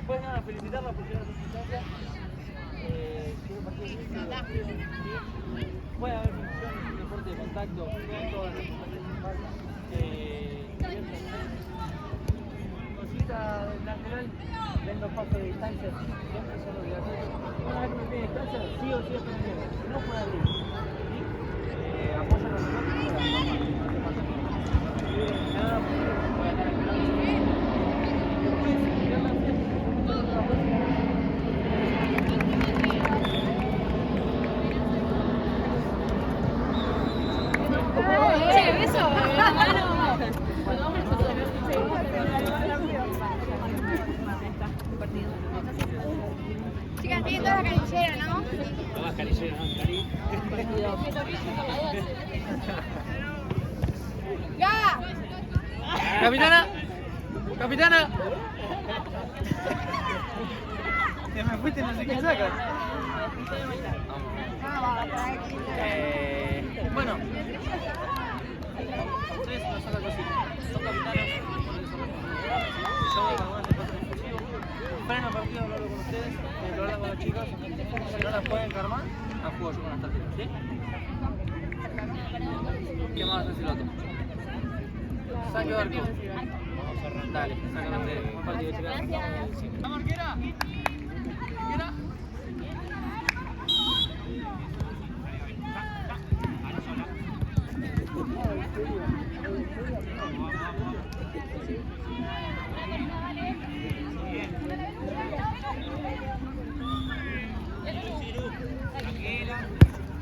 después nada, felicitarla por llegar a su instancia. Puede haber funciones, un deporte de contacto, todas las cositas del natural, ven 2 pasos de distancia, siempre son obligatorios. Una vez que uno tiene distancia, sí o sí es primero, si no puede abrir. Apoyan los Chicas, tienen todas la canillera, ¿no? todas canilleras, ¿no? ¡Ya! ¡Capitana! ¡Capitana! Te me fuiste, no sé qué sacas. Bueno. Ustedes nos sacan cositas. Son capitanos, por eso yo voy con algunas cosas exclusivas. Freno partido, hablarlo con ustedes, lo hablan con los chicos. Si no las pueden armar, las juego yo con las tarjetas, ¿sí? ¿Qué más hace el otro? Saque barco. Dale, sácalo ustedes. Buen partido, chicas. ¿Vamos, arquera? ¿Arquera?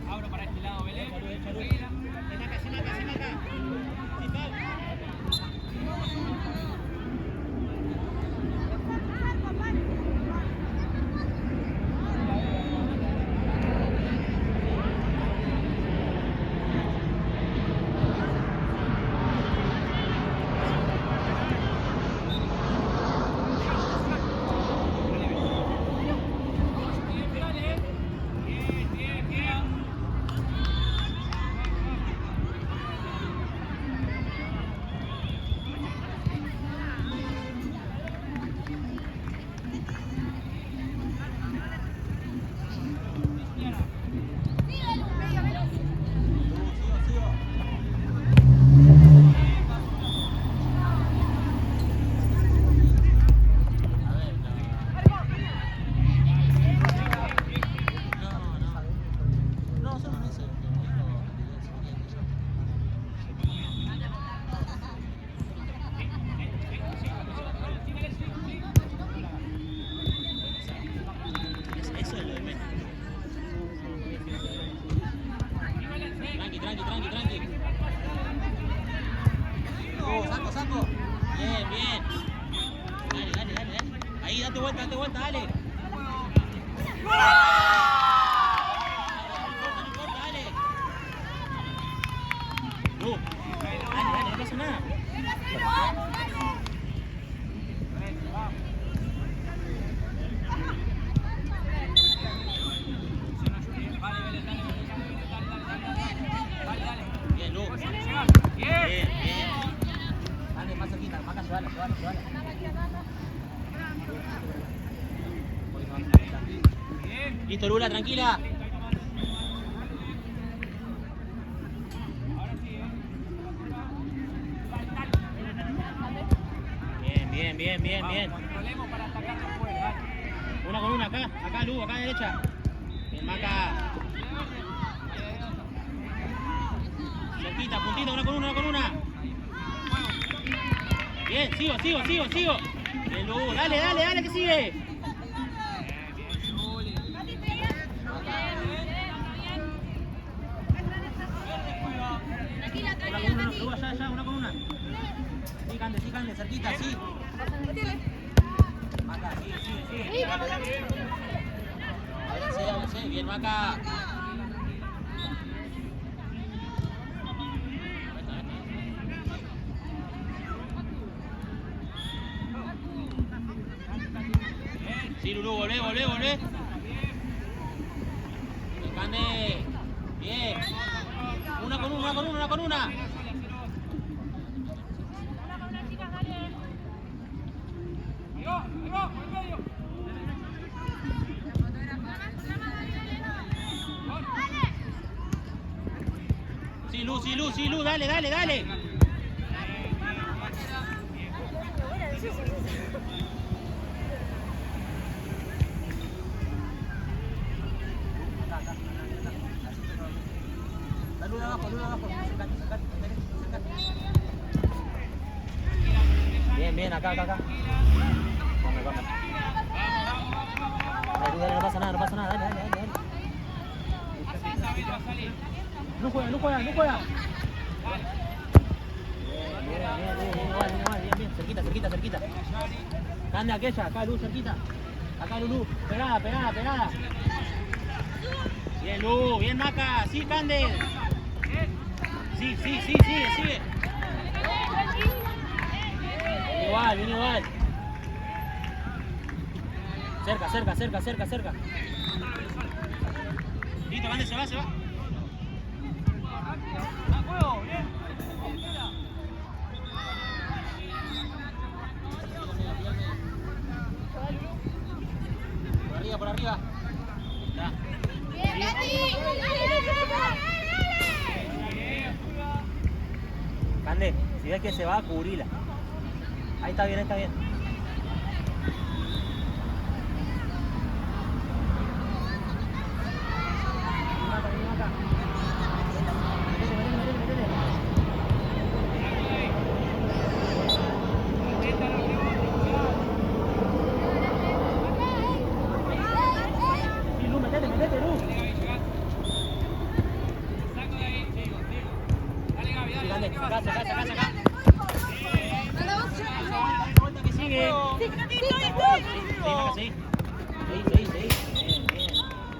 Abro para este lado, Belén. Tranquila. Se marca. Tranqui. Saco. Bien. Dale. Ahí, date vuelta, dale. No importa, dale. Dale, no pasa nada. Bien. Dale, más cerquita, Maca, llévala. Listo, Lula, tranquila. Bien. Una con una, acá, Lu, acá a la derecha. Bien, Maca. Cerquita, puntita, una con una. Bien, sigo. Bien, Lu, dale, que sigue. Allá, una con una. Sí, Cande, cerquita, sí. Maca, sigue. Avancé, bien, Maca. Sí, Lulú, volvé. Cande. Bien. Una con una. Ahí va, por el medio. Sí, Lu, dale. Luz de abajo. Acércate. Bien, acá. Vamos. Dale, no pasa nada, dale. No juega. Bien, cerquita. Cande aquella, acá Luz, cerquita. Acá Lulú, pegada. Bien, Lu, bien, Maca. Sí, Cande. Sí, sigue. Viene igual. Cerca. Listo, Cande, se va. Por arriba. Ya. Bien, Nati. Cande, si ves que se va, cubrila. Ahí está bien. Metete, Lu. Saca. Que sigue. Sí. Bien.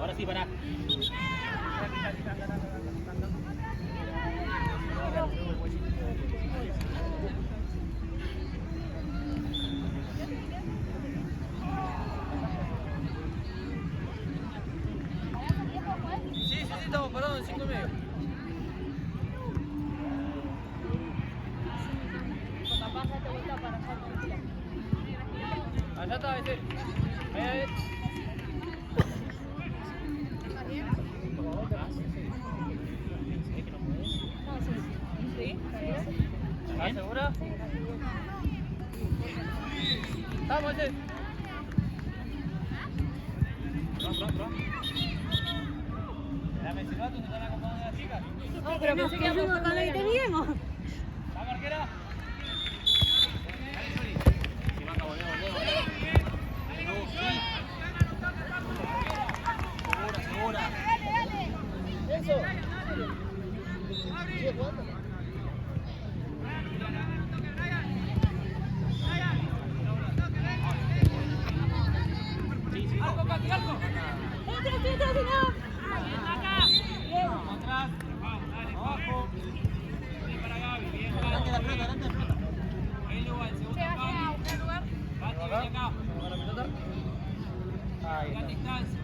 Ahora sí, pará. Sí, estamos parados en 5:30. Allá está, ese. Ahí. ¿Estás segura? Vamos, ese. Pronto. Dame ese gato, ¿se están acompañando las chicas? No, pero pensé que íbamos cuando terminemos. ¿La marquera? Segura. Eso. ¿Sigue jugando? Arco. Atrás. Abajo. Para Gaby. Bien, adelante la pelota. Ahí lugar, el segundo acá. Bati, ven acá. La pelota. Ahí está. La distancia.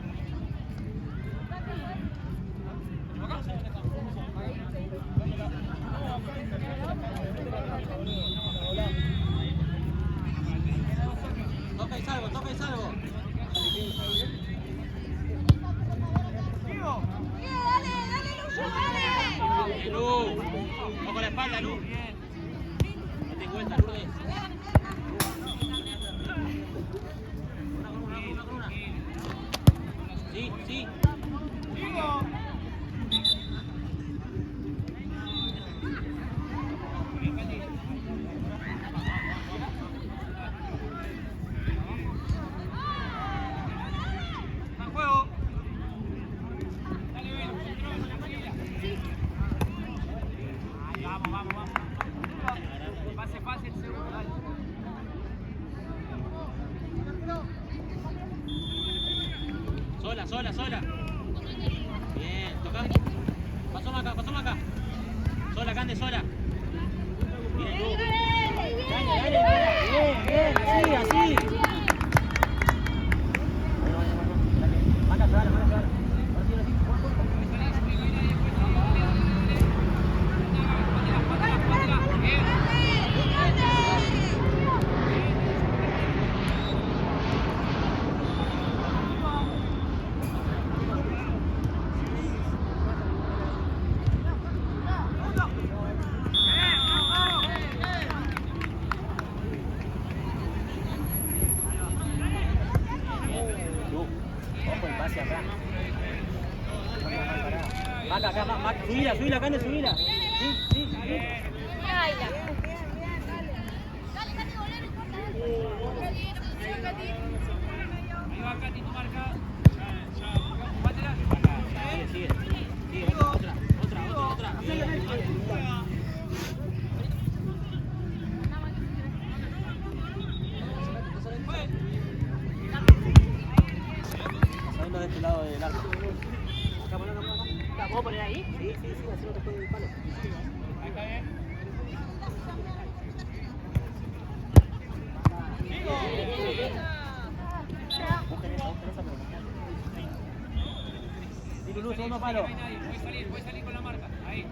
Toca y salvo. Bien, Lu. Ojo la espalda, Lu. Date vuelta, Lourdes. Una. Sí. Vamos. Pase el segundo, dale. Sola. Bien, toca. Pasó Maca. Sola, Cande, sola. Bien, Lu. Dale. Bien, así. Maca, dale. Subila, Cande, subila. Sí. Ahí va Katy, tu marca. Sigue. Otra. Saliendo de este lado del arco. ¿La puedo poner ahí? Sí, así no te puede ir palo. Ahí está bien. Luz, segundo palo. Voy a salir con la marca. Ahí.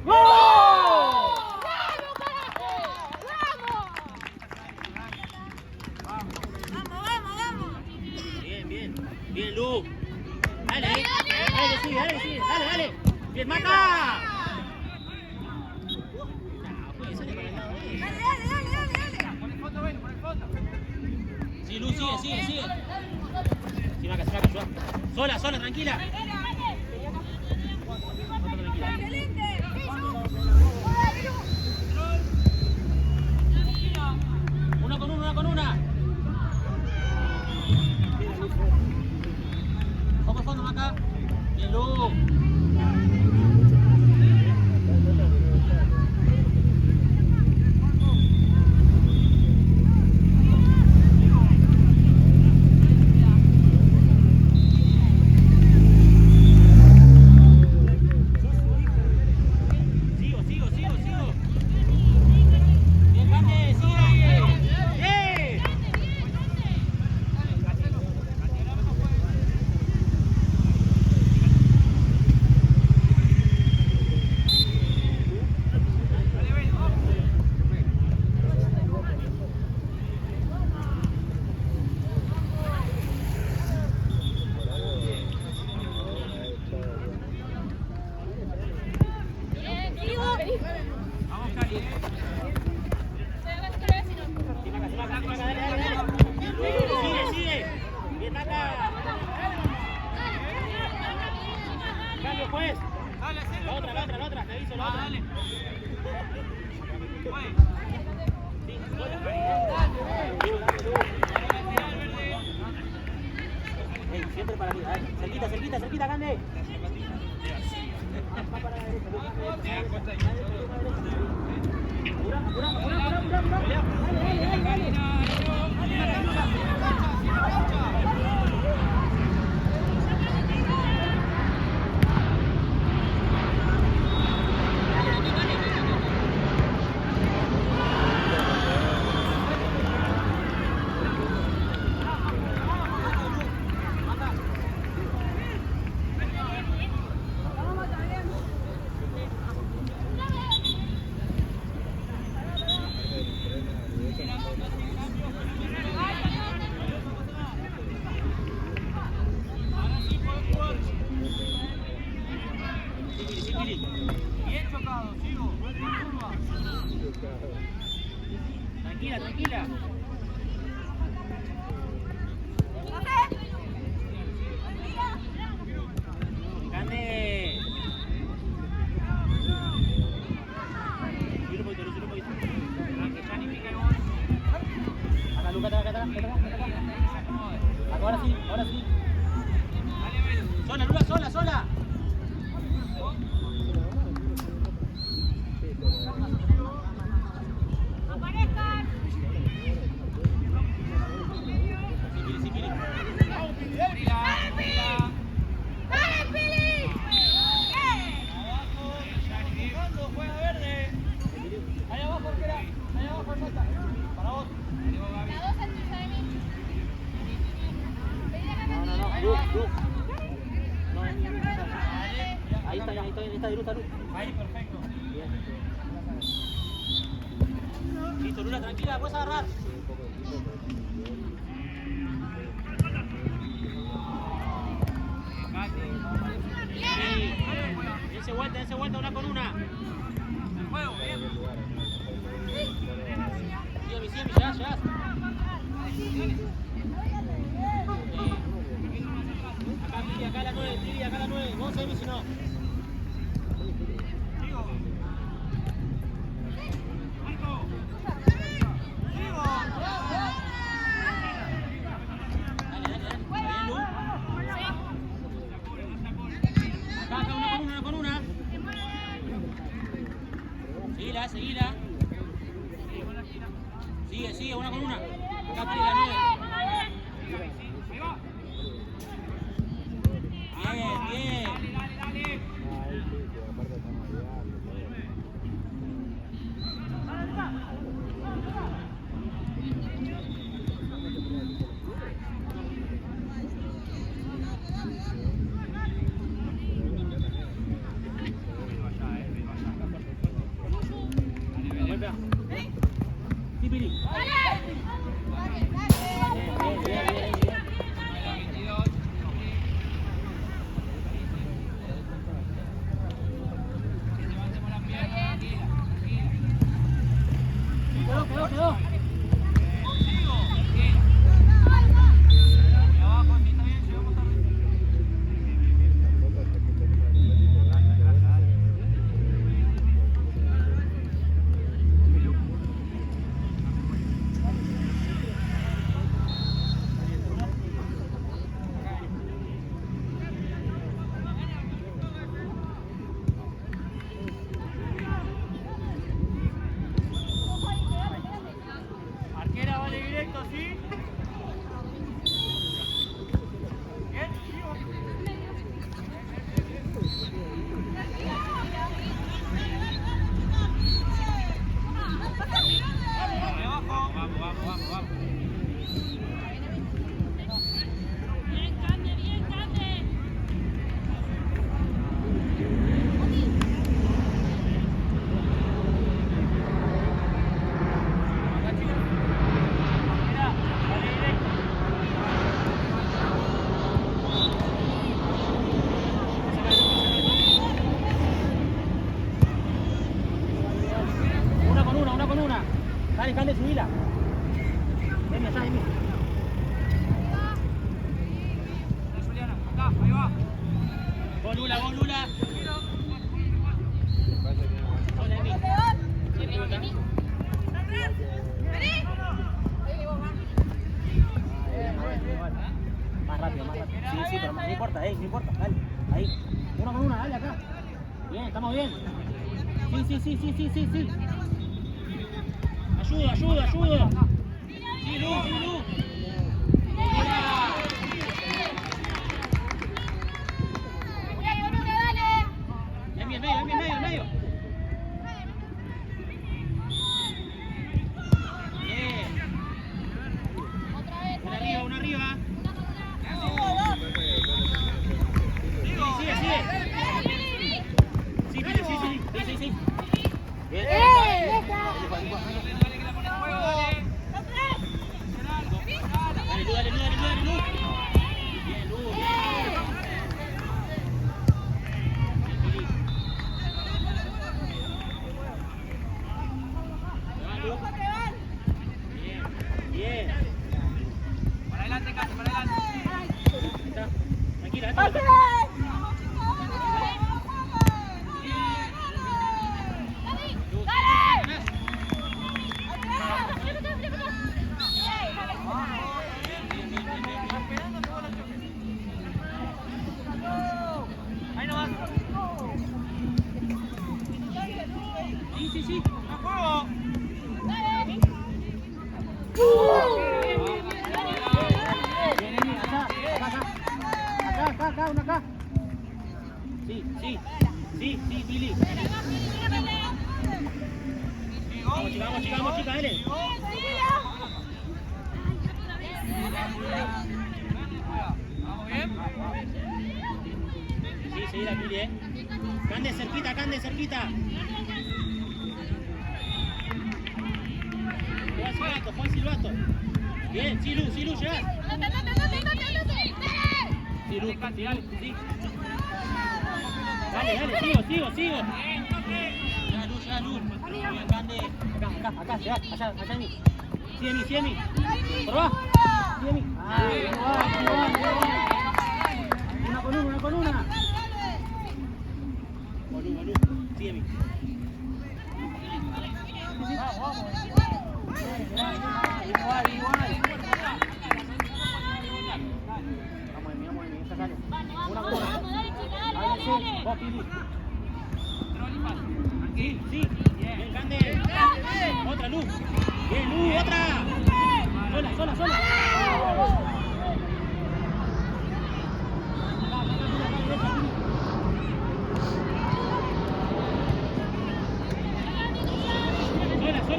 ¡Vamos! Bien, Lu. Dale, sigue. Dale. Bien, Maca. Por el fondo, ven, por el fondo. Sí, Lu, sigue. Sí, Maca, ayuda. Sola, tranquila. Una con una. Vamos al fondo, Maca. Bien, Lu. Siempre para arriba, cerquita, Cande. Bien chocado, sigo. Tranquila. Cande. Subir un poquito. Acá, Lucas, acá. Ahora sí. Sola, Lula, sola. Ahí está, Luz. Ahí, perfecto. Bien. Listo, Lula, tranquila, puedes agarrar. Dense vuelta una con una. El juego, bien. Sigue, ya. Acá, Seguila. Sigue, una con una. Acá Pili la 9. Bien. Sí, Pili. Bien. Quedó. Arquera, vale directo, ¿sí? Bien, Vamos. Una con una. Dale, subila. Ven allá, Emi. Juliana, acá, ahí va. Gol Lula. Hola, Emi. Más rápido. Sí, pero no importa, no importa, dale. Ahí. Una con una, dale acá. Bien, estamos bien. Sí. Ayuda. Sí, Lu. En medio. Bien. Una arriba. Sigue. Sí, Pili, sí. Bien. Dale, Lu. Bien, Lu. Bien. Para adelante, Casi, para adelante. Tranquila. Ahí nomás. Sí. ¡A juego! Bien, Emi, acá, una acá. Sí, Pili. Vamos, chica, dale. ¿Vamos bien? Sí, seguí la Pili, Cande cerquita. Juan Silvato. Bien, sí, Lu, llegás. Sí, Lu, sí. Dale, sigo. Ya, Lu. Bien, Cande. Acá, llegás, allá, Emi. Sí, Emi. Probá. Sí, Emi. Bien, Una con una. Volú. Sí, Emi. Vamos. Igual. Vamos, Emi, sacale. Una con una. Vos, Pili. Control y pase. Sí, sí. Bien, Cande. Otra, Luz. Bien, Luz, otra. Sola, sola. Sola,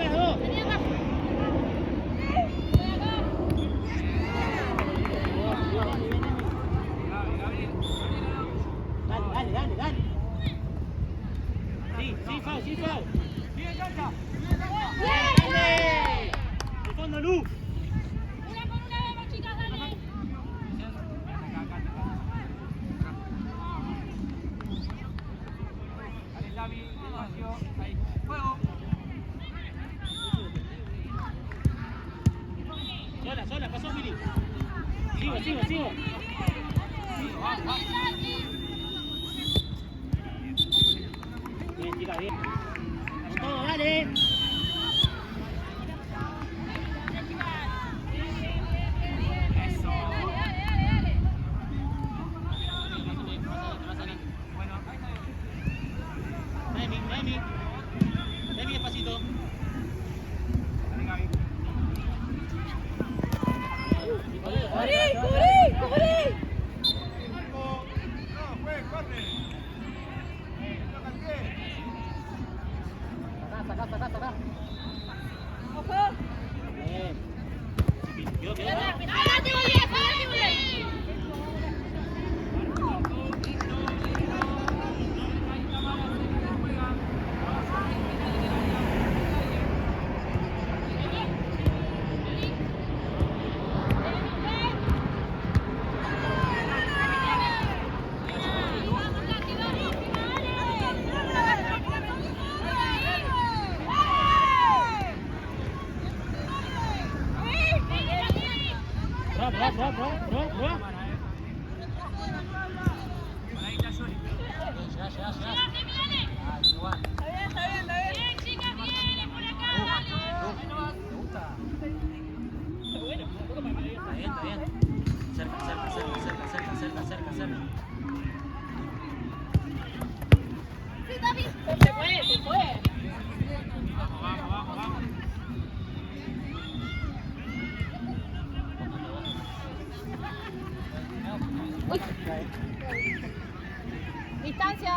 dos. Dale. Sí, Fau. Bien, cancha. ¡Dale! ¡De fondo, Luz! Una por una, vamos chicas, dale. Ahí Xavi, despacio, ahí. Juego. Sola, pasó Willy. Sigo. Sigo, vamos. Bien, chica, bien. Con todo, dale. Eso. Bueno, ahí está bien. Demi, despacito. Dale, Gaby. ¡Cubrí! Sacá. ¡Ojo! Bien. Quedó. ¡Adelante, Bolívar! Bro. Ahí está Yuri. Ya. Igual. Está bien. Chicas, viene por acá, dale. Me gusta. Está bien. Cerca. Sí, David. Se fue. Vamos. Uy. Distancia.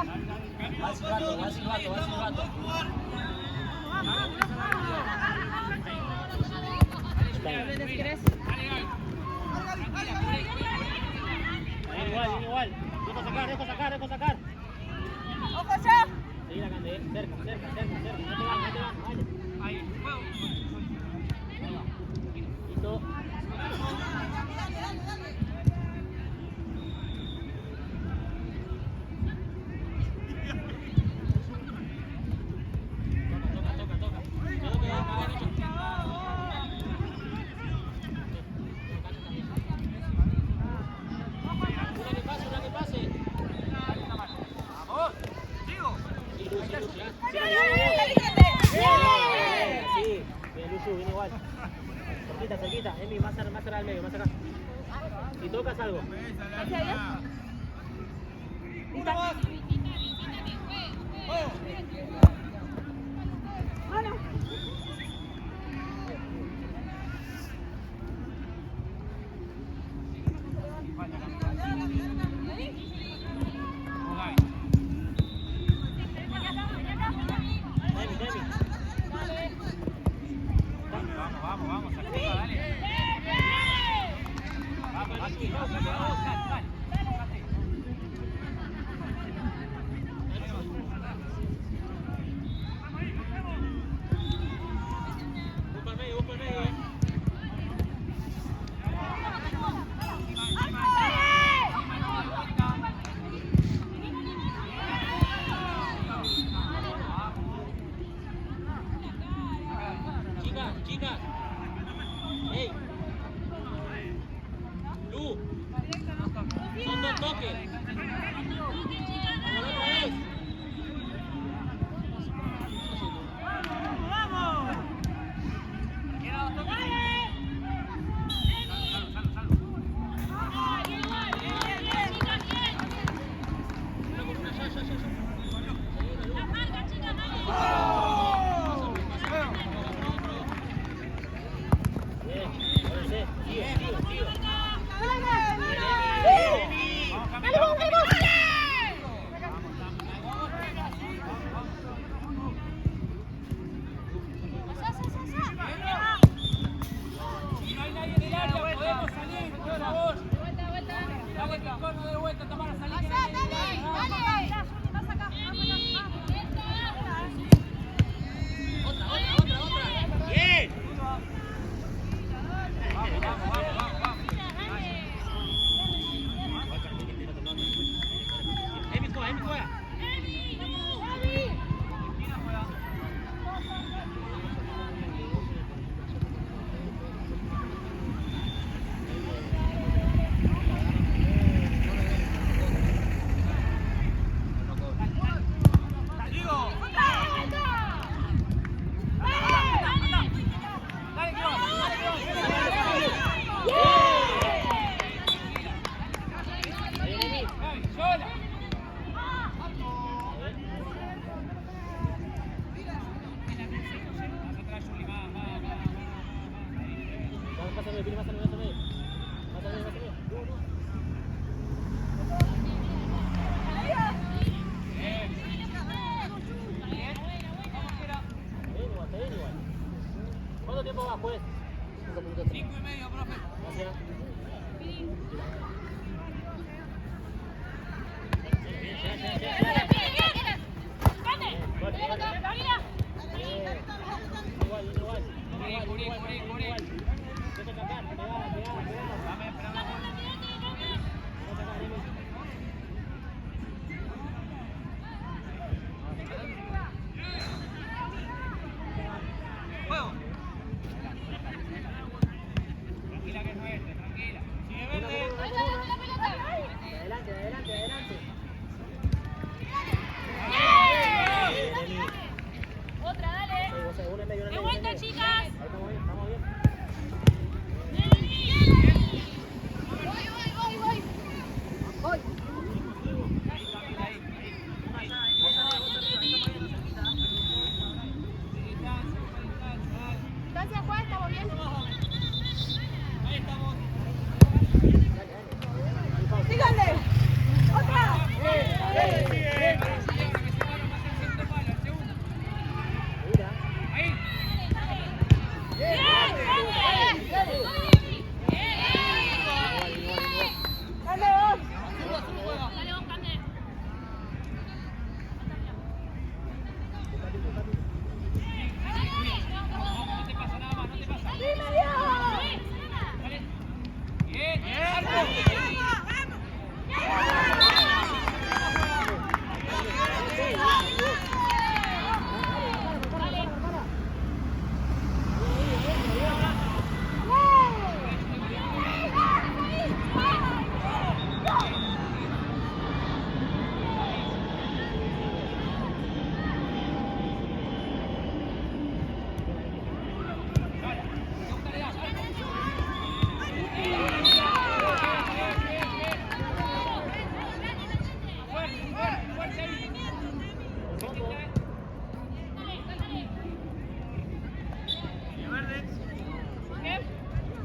Va el silbato. ¿Querés? Igual. Dejo sacar. ¡Ojo ya! Seguí la Cande, cerca. No te van, vale. Ahí, juego. Listo. Toca. Quedó que Una que pase. Vamos. Sigo. Sí, Luz, ya. Sí, bien, Luchu, viene igual. Cerquita. Emi, más cerca al medio, más acá. Si tocas algo. Una más. Juego. Demi. Vamos, activa, dale. Vamos, dale. Busca el medio, Chicas. Ey. Lu. Son 2 toques. Vamos otra vez. ¡Vamos! Queda 2 toques. Ya. ¿Cuánto tiempo va, pues? 5:30, profe. Gracias. Juego. Tranquila que es nuestra, tranquila. Sigue verde. Adelante, adelante, adelante. Otra, dale. Una en medio, una en ¡De medio, vuelta, una en medio. chicas! Ahí estamos bien, estamos bien. Voy. Distancia, Juan, estamos bien. Ahí estamos. ¡Síganle! ¡Otra! Mira. Ahí. No te pasa nada más, no te pasa. Dale.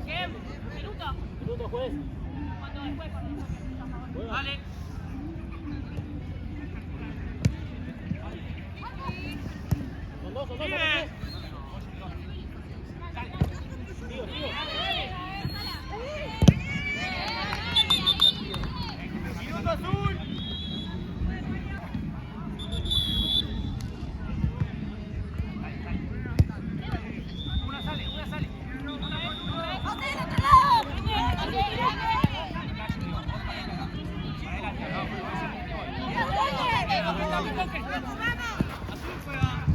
Bien, Minuto, juez. Juega. Vale. Son dos, Sigue. Sigo, sigo. Minuto azul. Una sale, una sale.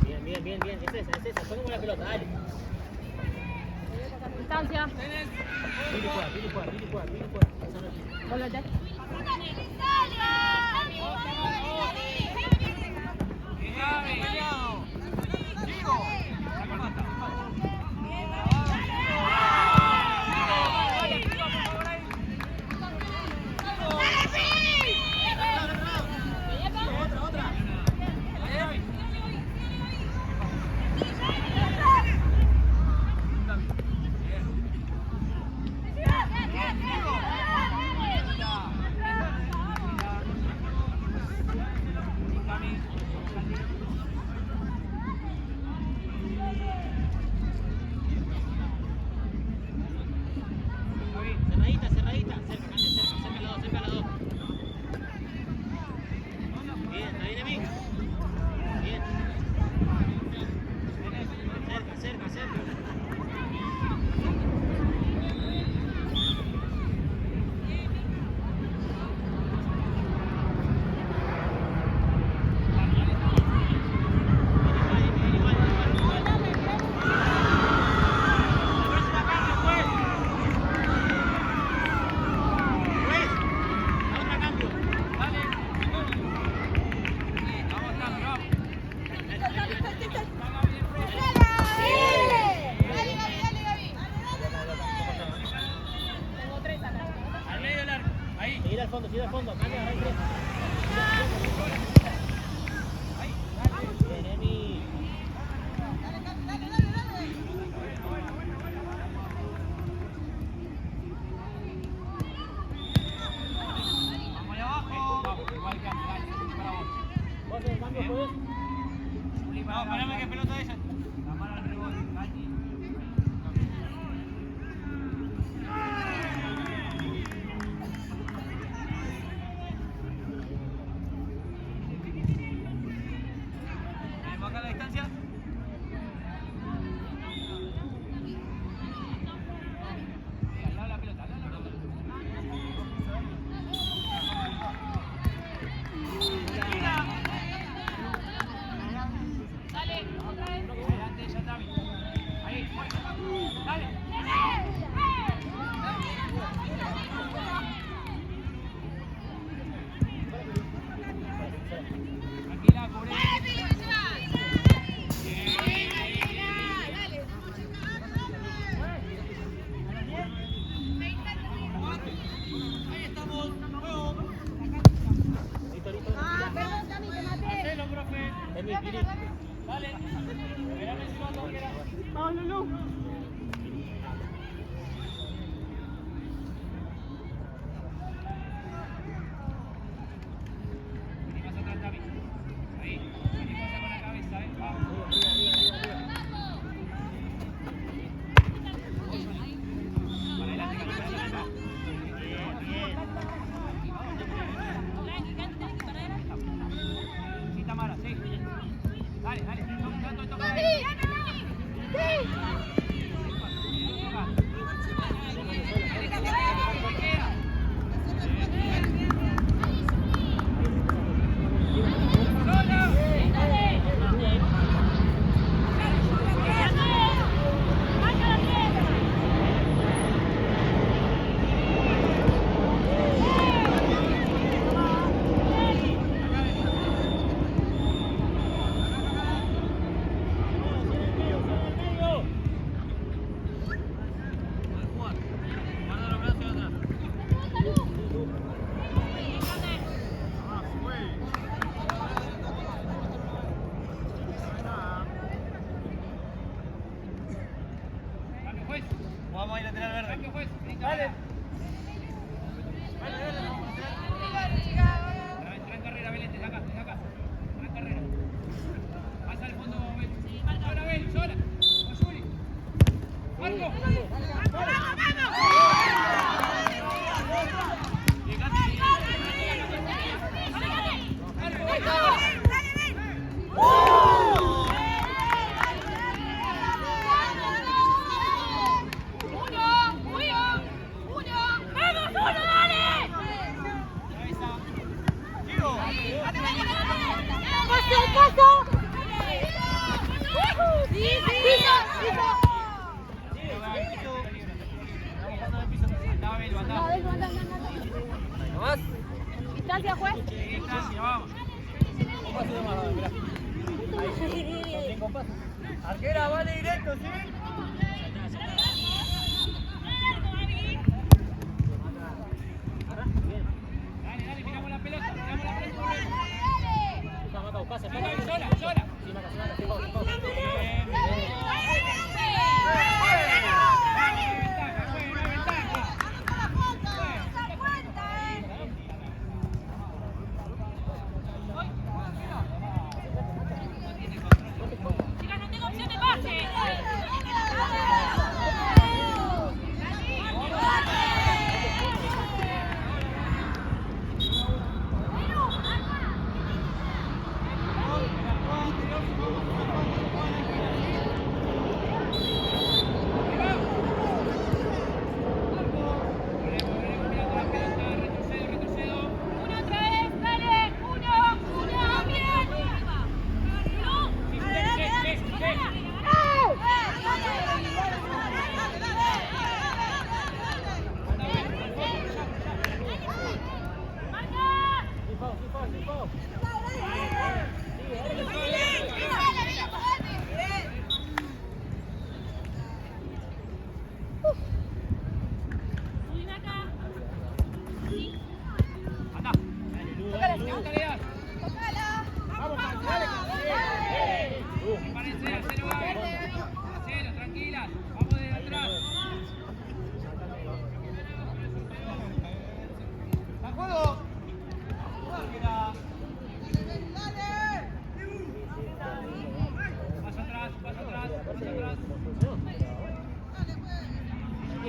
Bien, bien, bien, bien. Es esa, es esa. Ponemos la pelota, dale. Distancia. Vini fuera, vini fuera, vini fuera, vini fuera. Esa no es. Volvete. de fondo, cambia, ahí tres. Bien, Emi. Vamos allá abajo. Vamos, igual que antes, dale, para vos. ¿Vos en el cambio podés? No, espérame que pelota de ella. La mano al rebote, Gatti. Acá la distancia. Al lado de la pelota, al lado de la pelota. Dale, otra vez. Adelante, ya está bien. Ahí, dale. Tranquila, cubre. Ahí estamos. Listo, listo. Ah, perdón, Tami, te maté. Hacelo, profe. Emi, Kiri. Dale. Esperame si no toquera. No, no, no. Vení más atrás, Tami. Ahí. Vení cosa con la cabeza, Vamos. Para adelante, Cami, para adelante. Sí, Tamara, sí. Dale, dale. Toca. Vamos a ir lateral verde. Dale. Entra en carrera, Belén, desde acá. Entra en carrera. Pasa al fondo, Belén. Sola, Belén, sola. Con Juli. Marco. Distancia, juez. Distancia, vamos. Un paso de más, mirá. Ahí, son 5 pasos. Arquera, vale directo, ¿sí? Dale, miramos la pelota. Maca, buscase. Sola. Sí, Maca, Chicas, no tengo opción de pase.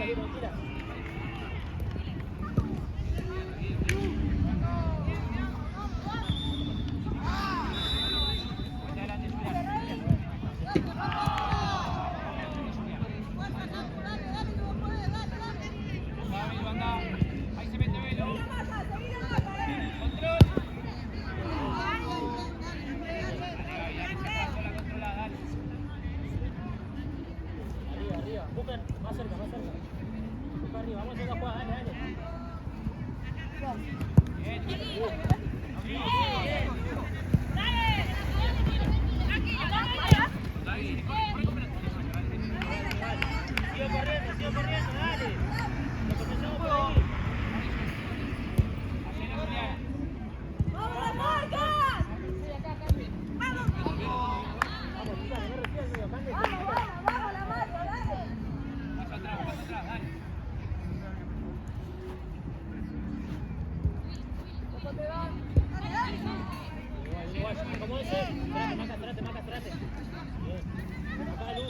ahí, tranquila. Ahí se mete Velo. Control. Arriba, buscan, más cerca. Busca arriba, vamos a hacer la jugada, dale. Sigo corriendo, dale. Lo comenzamos por ahí. Igual, como dice, trate. Bien. Acá, Luz.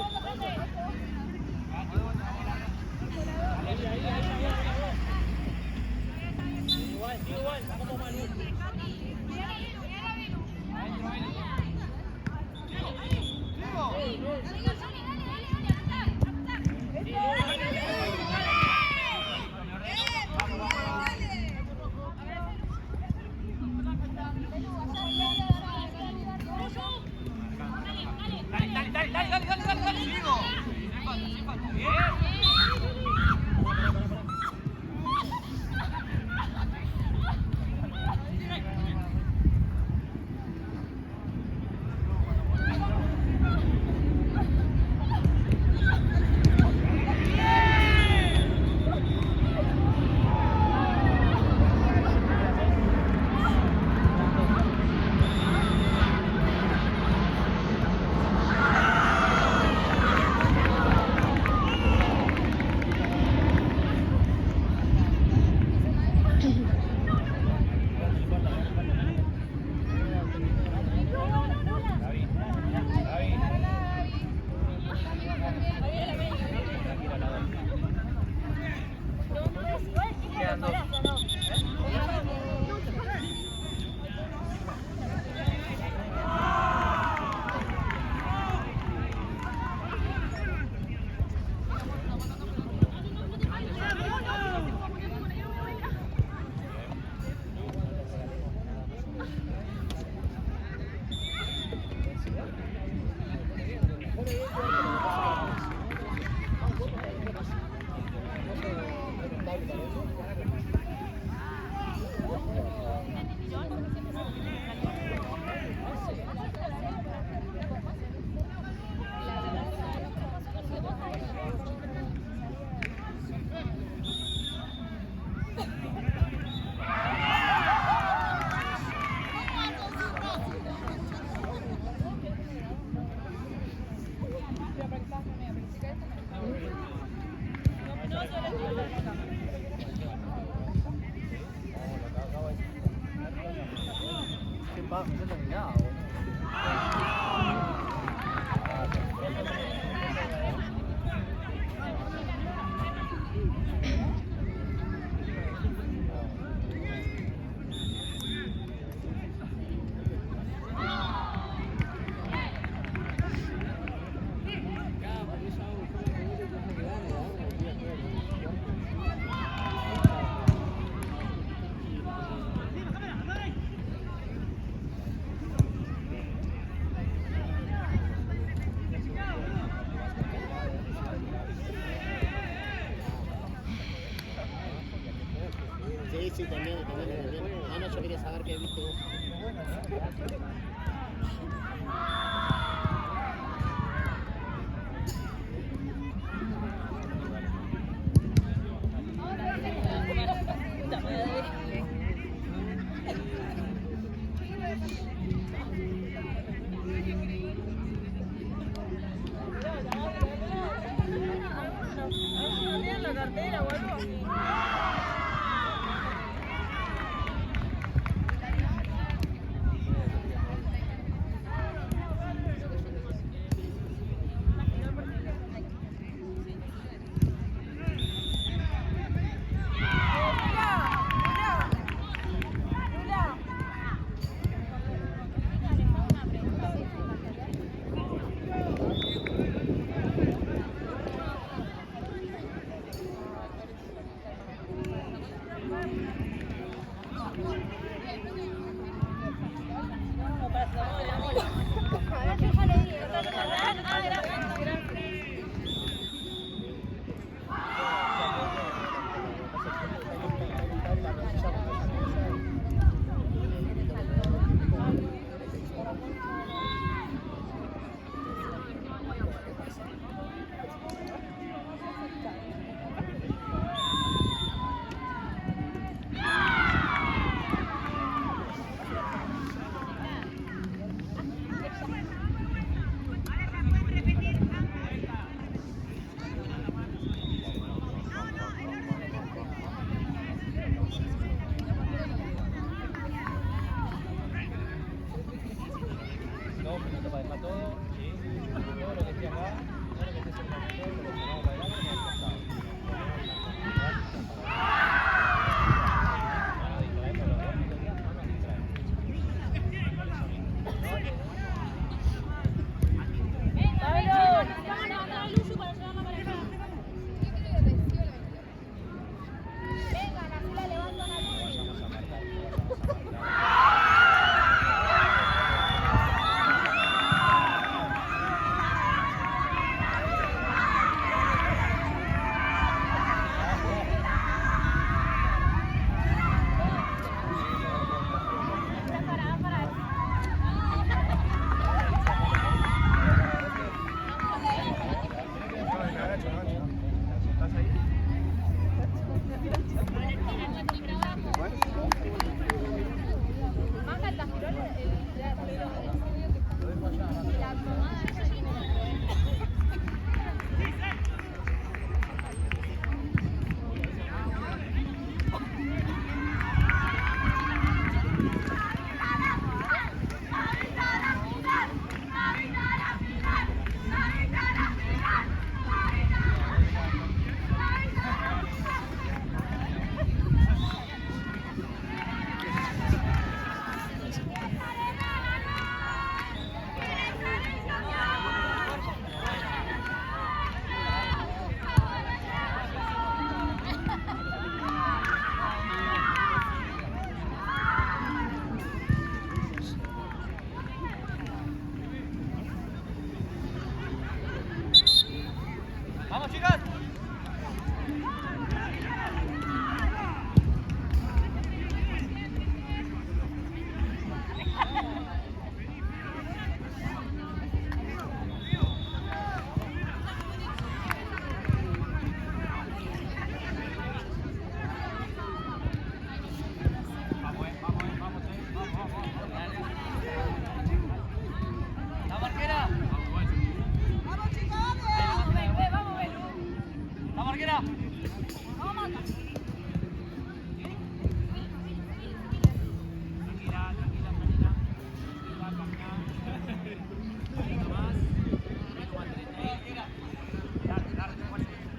Ahí. Igual, vamos mal, Luz. Dale, sigo. Sin falta. Bien. Sí, también. No, yo quería saber qué viste vos. la cartera o algo. ¡Vamos, chicas! ¡La marquera! ¡La marquera!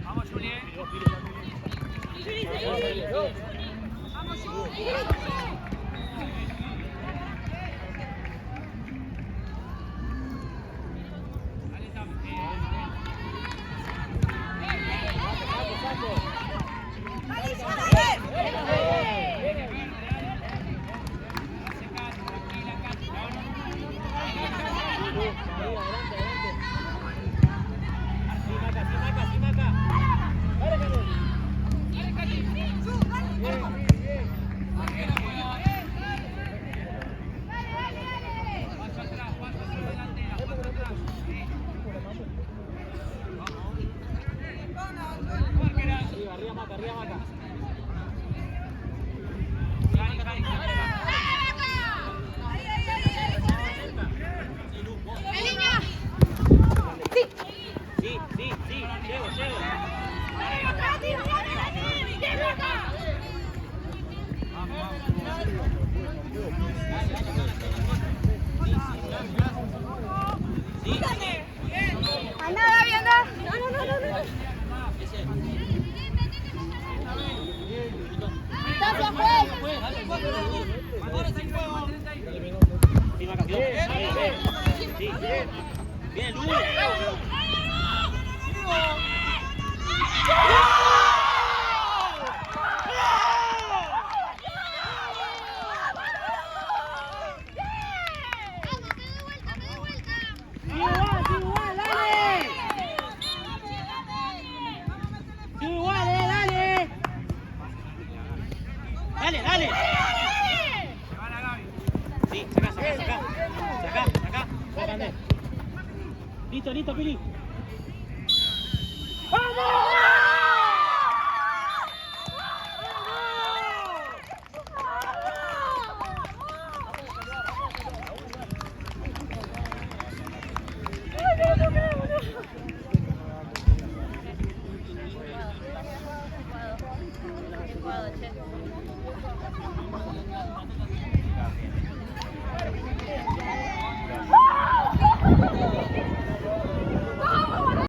Vamos, Juli. Arriba, Maca, arriba, Maca. Sí, llego. Anda, Gaby, anda. No. Gracias, juez. Sí, Maca, sí. Bien, Lu. Dale. Sí, saca. Listo, Pili.